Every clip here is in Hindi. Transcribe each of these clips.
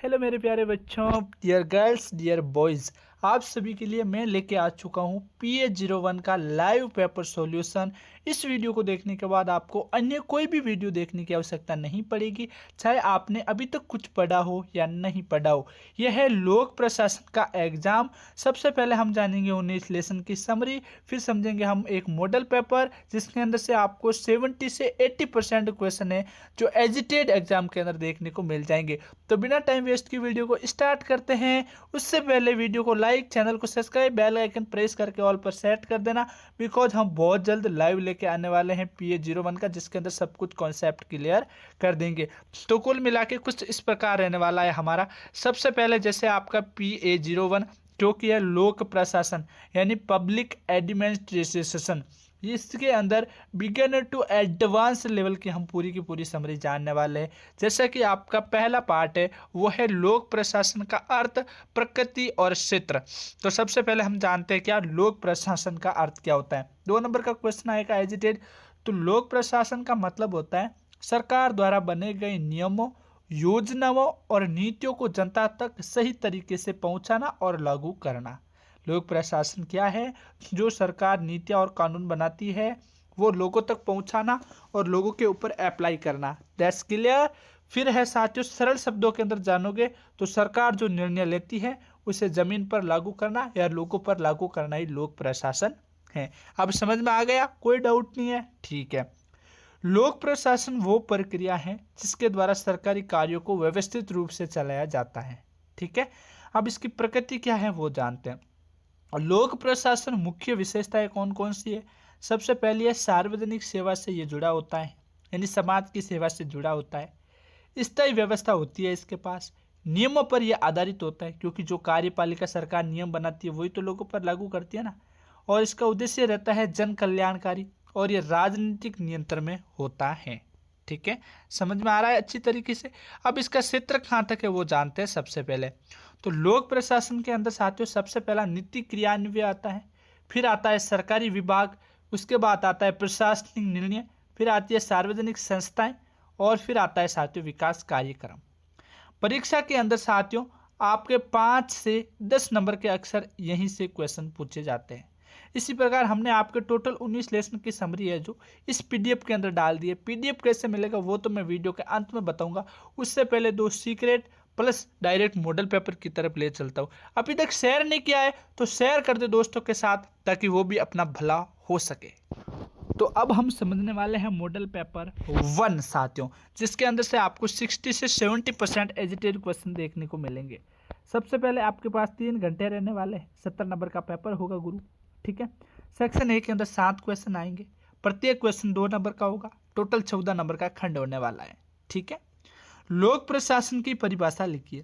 हेलो मेरे प्यारे बच्चों, डियर गर्ल्स, डियर बॉयज़, आप सभी के लिए मैं लेके आ चुका हूँ PA01 का लाइव पेपर सॉल्यूशन। इस वीडियो को देखने के बाद आपको अन्य कोई भी वीडियो देखने की आवश्यकता नहीं पड़ेगी, चाहे आपने अभी तक कुछ पढ़ा हो या नहीं पढ़ा हो। यह है लोक प्रशासन का एग्जाम। सबसे पहले हम जानेंगे 19 लेसन की समरी, फिर समझेंगे हम एक मॉडल पेपर जिसके अंदर से आपको 70 से 80% क्वेश्चन है जो एजिटेड एग्जाम के अंदर देखने को मिल जाएंगे। तो बिना टाइम वेस्ट की वीडियो को स्टार्ट करते हैं। उससे पहले वीडियो को लाइक, चैनल को सब्सक्राइब, बेल आइकन प्रेस करके ऑल पर सेट कर देना, बिकॉज हम बहुत जल्द लाइव लेके आने वाले हैं PA01 का, जिसके अंदर सब कुछ कॉन्सेप्ट क्लियर कर देंगे। तो कुल मिला के कुछ इस प्रकार रहने वाला है हमारा। सबसे पहले जैसे आपका PA01 जो कि है लोक प्रशासन यानी पब्लिक एडमिनिस्ट्रेशन, इसके अंदर बिगिनर टू एडवांस लेवल की हम पूरी की पूरी समरी जानने वाले हैं। जैसा कि आपका पहला पार्ट है वो है लोक प्रशासन का अर्थ, प्रकृति और क्षेत्र। तो सबसे पहले हम जानते हैं क्या लोक प्रशासन का अर्थ क्या होता है। 2 नंबर का क्वेश्चन आएगा एजिटेड। तो लोक प्रशासन का मतलब होता है सरकार द्वारा बने गए नियमों, योजनाओं और नीतियों को जनता तक सही तरीके से पहुंचाना और लागू करना। लोक प्रशासन क्या है? जो सरकार नीतियाँ और कानून बनाती है वो लोगों तक पहुंचाना और लोगों के ऊपर अप्लाई करना। That's clear. फिर है साथियों, सरल शब्दों के अंदर जानोगे तो सरकार जो निर्णय लेती है उसे जमीन पर लागू करना या लोगों पर लागू करना ही लोक प्रशासन है। अब समझ में आ गया? कोई डाउट नहीं है? ठीक है। लोक प्रशासन वो प्रक्रिया है जिसके द्वारा सरकारी कार्यों को व्यवस्थित रूप से चलाया जाता है। ठीक है। अब इसकी प्रकृति क्या है वो जानते हैं। और लोक प्रशासन मुख्य विशेषताएं कौन कौन सी है? सबसे पहली है सार्वजनिक सेवा से ये जुड़ा होता है, यानी समाज की सेवा से जुड़ा होता है। स्थायी व्यवस्था होती है इसके पास। नियमों पर यह आधारित होता है क्योंकि जो कार्यपालिका सरकार नियम बनाती है वही तो लोगों पर लागू करती है ना। और इसका उद्देश्य रहता है जन कल्याणकारी और यह राजनीतिक नियंत्रण में होता है। ठीक है, समझ में आ रहा है अच्छी तरीके से। अब इसका क्षेत्र कहाँ तक है वो जानते हैं सबसे पहले। तो लोक प्रशासन के अंदर साथियों सबसे पहला नीति क्रियान्वयन आता है, फिर आता है सरकारी विभाग, उसके बाद आता है प्रशासनिक निर्णय, फिर आती है सार्वजनिक संस्थाएं और फिर आता है साथियों विकास कार्यक्रम। परीक्षा के अंदर साथियों आपके 5 से 10 नंबर के अक्सर यहीं से क्वेश्चन पूछे जाते हैं। इसी प्रकार हमने आपके टोटल 19 लेसन की समरी है जो इस PDF के अंदर डाल दी है। PDF कैसे मिलेगा वो तो मैं वीडियो के अंत में बताऊंगा। उससे पहले 2 secret plus direct model paper की तरफ ले चलता हूँ। अभी तक शेयर नहीं किया है तो शेयर कर दे दोस्तों के साथ ताकि वो भी अपना भला हो सके। तो अब हम समझने वाले हैं मॉडल पेपर 1 साथियों, जिसके अंदर से आपको 60 से 70% एजिटेड क्वेश्चन देखने को मिलेंगे। सबसे पहले आपके पास 3 घंटे रहने वाले हैं। 70 नंबर का पेपर होगा गुरु। ठीक है। सेक्शन A के अंदर 7 क्वेश्चन आएंगे, प्रत्येक क्वेश्चन 2 नंबर का होगा। टोटल 14 नंबर का खंड होने वाला है। ठीक है। लोक प्रशासन की परिभाषा लिखिए।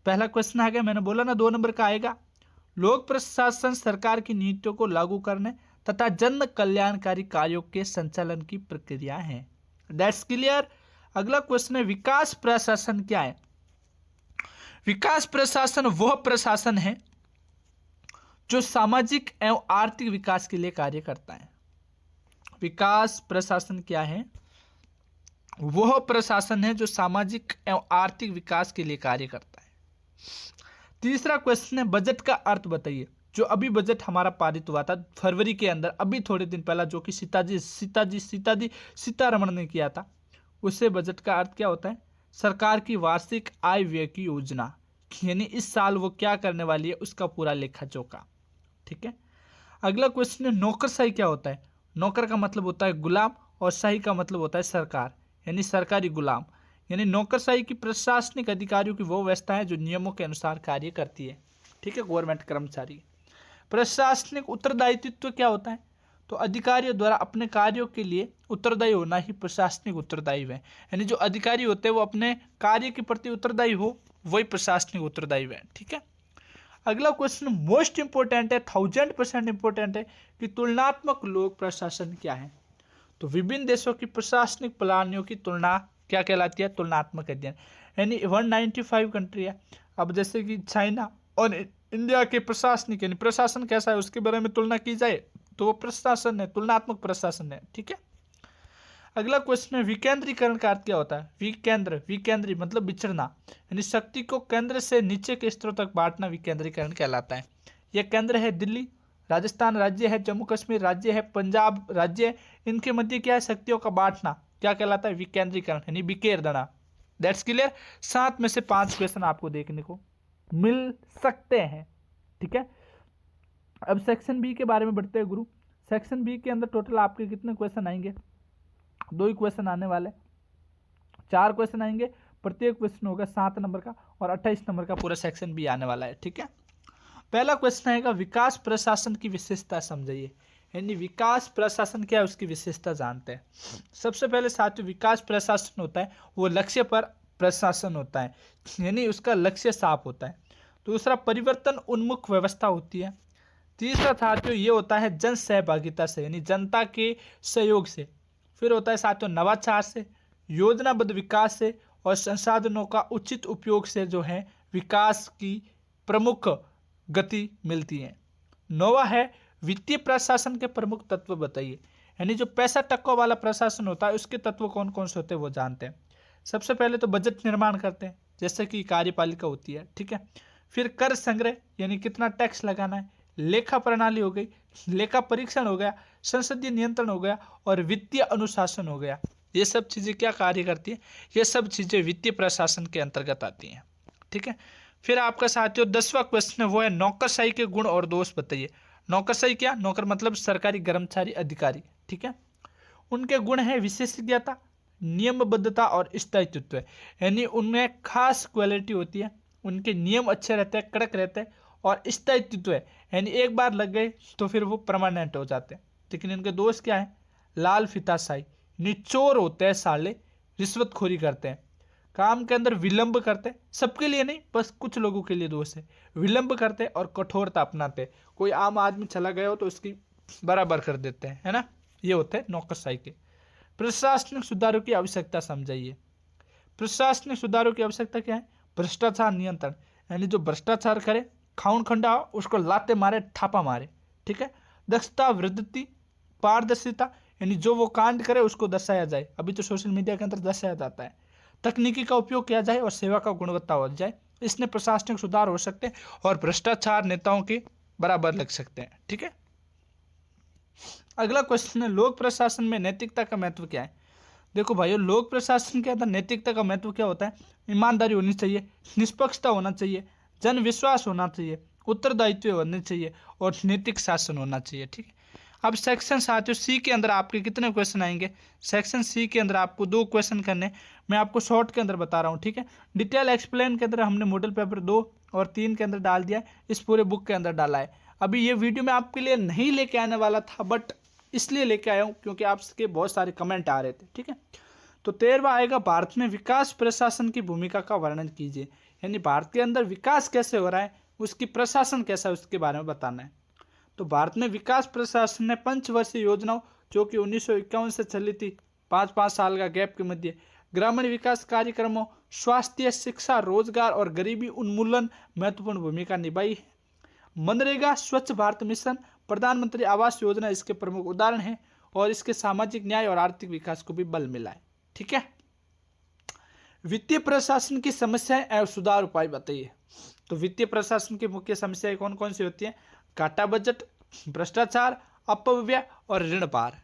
पहला क्वेश्चन आ गया, मैंने बोला ना 2 नंबर का आएगा। लोक प्रशासन सरकार की नीतियों को लागू करने तथा जन कल्याणकारी कार्यों के संचालन की प्रक्रिया है। That's clear. अगला क्वेश्चन है विकास प्रशासन क्या है? विकास प्रशासन वह प्रशासन है जो सामाजिक एवं आर्थिक विकास के लिए कार्य करता है। विकास प्रशासन क्या है? वह प्रशासन है जो सामाजिक एवं आर्थिक विकास के लिए कार्य करता है। तीसरा क्वेश्चन है बजट का अर्थ बताइए। जो अभी बजट हमारा पारित हुआ था फरवरी के अंदर, अभी थोड़े दिन पहला, जो कि सीतारमण ने किया था, उससे बजट का अर्थ क्या होता है? सरकार की वार्षिक आय व्यय की योजना, यानी इस साल वो क्या करने वाली है उसका पूरा लेखा जोखा। ठीक है। अगला क्वेश्चन है नौकरशाही क्या होता है? नौकर का मतलब होता है गुलाम और शाही का मतलब होता है सरकार, यानी सरकारी गुलाम। यानी नौकरशाही की प्रशासनिक अधिकारियों की वो व्यवस्था है जो नियमों के अनुसार कार्य करती है। ठीक है, गवर्नमेंट कर्मचारी। प्रशासनिक उत्तरदायित्व क्या होता है? तो अधिकारियों द्वारा अपने कार्यों के लिए उत्तरदायी होना ही प्रशासनिक उत्तरदायित्व है। यानी जो अधिकारी होते हैं वो अपने कार्य के प्रति उत्तरदायी हो, वही प्रशासनिक उत्तरदायित्व है। ठीक है। अगला क्वेश्चन मोस्ट इंपोर्टेंट है, 1000% इंपोर्टेंट है कि तुलनात्मक लोक प्रशासन क्या है? तो विभिन्न देशों की प्रशासनिक प्रणालियों की तुलना क्या कहलाती है? तुलनात्मक अध्ययन। यानी 195 कंट्री है। अब जैसे कि चाइना और इंडिया के प्रशासनिक यानी प्रशासन कैसा है उसके बारे में तुलना की जाए तो वो प्रशासन है, तुलनात्मक प्रशासन है। ठीक है। अगला क्वेश्चन है विकेंद्रीकरण का अर्थ क्या होता है? विकेंद्री मतलब बिछड़ना, यानी शक्ति को केंद्र से नीचे के स्तरों तक बांटना विकेंद्रीकरण कहलाता है। यह केंद्र है दिल्ली, राजस्थान राज्य है, जम्मू कश्मीर राज्य है, पंजाब राज्य है, इनके मध्य क्या है? शक्तियों का बांटना क्या कहलाता है? विकेंद्रीकरण यानी बिखेर देना। That's clear. 7 में से 5 क्वेश्चन आपको देखने को मिल सकते हैं, ठीक है। अब सेक्शन बी के बारे में बढ़ते हैं गुरु। सेक्शन बी के अंदर टोटल आपके कितने क्वेश्चन आएंगे? 2 ही क्वेश्चन आने वाले, 4 क्वेश्चन आएंगे, प्रत्येक क्वेश्चन होगा 7 नंबर का और 28 नंबर का पूरा सेक्शन बी आने वाला है, ठीक है। पहला क्वेश्चन आएगा विकास प्रशासन की विशेषता समझाइए, यानी विकास प्रशासन क्या है उसकी विशेषता जानते हैं। सबसे पहले साथियों विकास प्रशासन होता है वो लक्ष्य पर प्रशासन होता है, यानी उसका लक्ष्य साफ होता है। दूसरा परिवर्तन उन्मुख व्यवस्था होती है। तीसरा साथियों ये होता है जन सहभागिता से, यानी जनता के सहयोग से। फिर होता है साथियों नवाचार से, योजनाबद्ध विकास से और संसाधनों का उचित उपयोग से जो है विकास की प्रमुख गति मिलती है। 9वां है वित्तीय प्रशासन के प्रमुख तत्व बताइए, यानी जो पैसा टक्कों वाला प्रशासन होता है उसके तत्व कौन कौन से होते हैं वो जानते हैं। सबसे पहले तो बजट निर्माण करते हैं जैसे कि कार्यपालिका होती है, ठीक है। फिर कर संग्रह यानी कितना टैक्स लगाना है, लेखा प्रणाली हो गई, लेखा परीक्षण हो गया, संसदीय नियंत्रण हो गया और वित्तीय अनुशासन हो गया। ये सब चीजें क्या कार्य करती है? ये सब चीजें वित्तीय प्रशासन के अंतर्गत आती हैं, ठीक है। फिर आपका साथियों 10वां क्वेश्चन है वो है नौकरशाही के गुण और दोष बताइए। नौकरशाही क्या? नौकर मतलब सरकारी कर्मचारी अधिकारी, ठीक है। उनके गुण है विशेषज्ञता, नियमबद्धता और स्थायित्व, यानी उनमें खास क्वालिटी होती है, उनके नियम अच्छे रहते हैं, कड़क रहते हैं और स्थायित्व है, यानी एक बार लग गए तो फिर वो परमानेंट हो जाते हैं। लेकिन इनके दोष क्या है? लाल फीताशाही, निचोर होते हैं साले, रिश्वतखोरी करते हैं, काम के अंदर विलंब करते, सबके लिए नहीं बस कुछ लोगों के लिए दोष है, विलंब करते और कठोरता अपनाते। कोई आम आदमी चला गया हो तो उसकी बराबर कर देते हैं, है ना। ये होते हैं नौकरशाही के। प्रशासनिक सुधारों की आवश्यकता समझाइए। प्रशासनिक सुधारों की आवश्यकता क्या है? भ्रष्टाचार नियंत्रण, यानी जो भ्रष्टाचार करे खाउन खंडा उसको लाते मारे, थापा मारे, ठीक है। दक्षता वृद्धि, पारदर्शिता, यानी जो वो कांड करे उसको दर्शाया जाए, अभी तो सोशल मीडिया के अंदर दर्शाया जाता है। तकनीकी का उपयोग किया जाए और सेवा का गुणवत्ता हो जाए, इसने प्रशासनिक सुधार हो सकते हैं और भ्रष्टाचार नेताओं के बराबर लग सकते हैं, ठीक है। अगला क्वेश्चन है लोक प्रशासन में नैतिकता का महत्व क्या है। देखो भाइयों लोक प्रशासन के अंदर नैतिकता का महत्व क्या होता है? ईमानदारी होनी चाहिए, निष्पक्षता होना चाहिए, जन विश्वास होना चाहिए, उत्तरदायित्व होने चाहिए और नैतिक शासन होना चाहिए, ठीक है। अब सेक्शन साथियों सी के अंदर आपके कितने क्वेश्चन आएंगे? सेक्शन सी के अंदर आपको 2 क्वेश्चन करने, मैं आपको शॉर्ट के अंदर बता रहा हूँ, ठीक है। डिटेल एक्सप्लेन के अंदर हमने मॉडल पेपर 2 और 3 के अंदर डाल दिया है, इस पूरे बुक के अंदर डाला है। अभी ये वीडियो मैं आपके लिए नहीं लेके आने वाला था बट इसलिए लेके आया हूँ क्योंकि आपके बहुत सारे कमेंट आ रहे थे, ठीक है। तो 13वां आएगा भारत में विकास प्रशासन की भूमिका का वर्णन कीजिए, यानी भारत के अंदर विकास कैसे हो रहा है, उसकी प्रशासन कैसा है उसके बारे में बताना है। तो भारत में विकास प्रशासन ने पंचवर्षीय योजनाओं जो कि 1951 से चली थी, 5-5 साल का गैप के मध्य, ग्रामीण विकास कार्यक्रमों, स्वास्थ्य, शिक्षा, रोजगार और गरीबी उन्मूलन महत्वपूर्ण भूमिका निभाई है। मनरेगा, स्वच्छ भारत मिशन, प्रधानमंत्री आवास योजना इसके प्रमुख उदाहरण हैं और इसके सामाजिक न्याय और आर्थिक विकास को भी बल मिला है, ठीक है। वित्तीय प्रशासन की समस्याएं एवं सुधार उपाय बताइए। तो वित्तीय प्रशासन की मुख्य समस्याएं कौन कौन सी होती हैं? घाटा बजट, भ्रष्टाचार, अपव्यय और ऋण भार,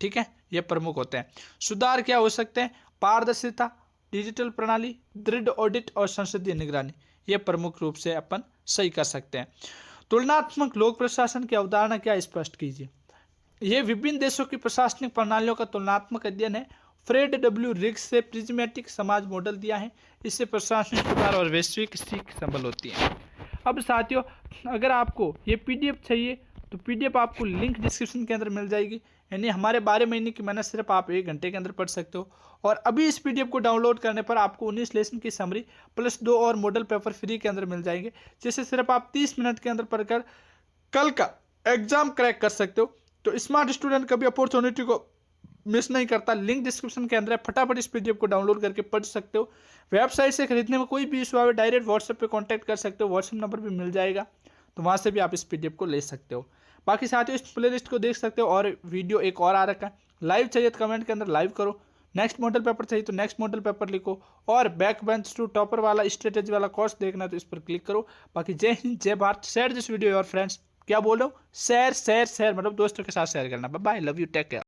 ठीक है, ये प्रमुख होते हैं। सुधार क्या हो सकते हैं? पारदर्शिता, डिजिटल प्रणाली, दृढ़ ऑडिट और संसदीय निगरानी, ये प्रमुख रूप से अपन सही कर सकते हैं। तुलनात्मक लोक प्रशासन की अवधारणा क्या स्पष्ट कीजिए। यह विभिन्न देशों की प्रशासनिक प्रणालियों का तुलनात्मक अध्ययन है। फ्रेड डब्ल्यू रिग्स से प्रिज्मेटिक समाज मॉडल दिया है, इससे प्रशासनिक सुधार और वैश्विक सीख संभल होती है। अब साथियों अगर आपको ये पीडीएफ चाहिए तो पीडीएफ आपको लिंक डिस्क्रिप्शन के अंदर मिल जाएगी, यानी हमारे 12 महीने की मेहनत सिर्फ आप 1 घंटे के अंदर पढ़ सकते हो। और अभी इस पीडीएफ को डाउनलोड करने पर आपको 19 लेसन की समरी प्लस 2 और मॉडल पेपर फ्री के अंदर मिल जाएंगे, जिसे सिर्फ आप 30 मिनट के अंदर पढ़कर कल का एग्जाम क्रैक कर सकते हो। तो स्मार्ट स्टूडेंट कभी अपॉर्चुनिटी को मिस नहीं करता, लिंक डिस्क्रिप्शन के अंदर है, फटाफट इस पीडीएफ को डाउनलोड करके पढ़ सकते हो। वेबसाइट से खरीदने में कोई भी इशू आए डायरेक्ट व्हाट्सएप पे कांटेक्ट कर सकते हो, व्हाट्सएप नंबर भी मिल जाएगा, तो वहाँ से भी आप इस पीडीएफ को ले सकते हो। बाकी साथियों इस प्लेलिस्ट को देख सकते हो और वीडियो एक और आ रखा है, लाइव चाहिए तो कमेंट के अंदर लाइव करो, नेक्स्ट मॉडल पेपर चाहिए तो नेक्स्ट मॉडल पेपर लिखो, और बैक बेंच टू टॉपर वाला स्ट्रेटेजी वाला कोर्स देखना है तो इस पर क्लिक करो। बाकी जय हिंद, जय Bharat. Share this video your friends. क्या बोल रहा हूँ, शेयर शेयर शेयर, मतलब दोस्तों के साथ शेयर करना। Bye bye, love you, take care.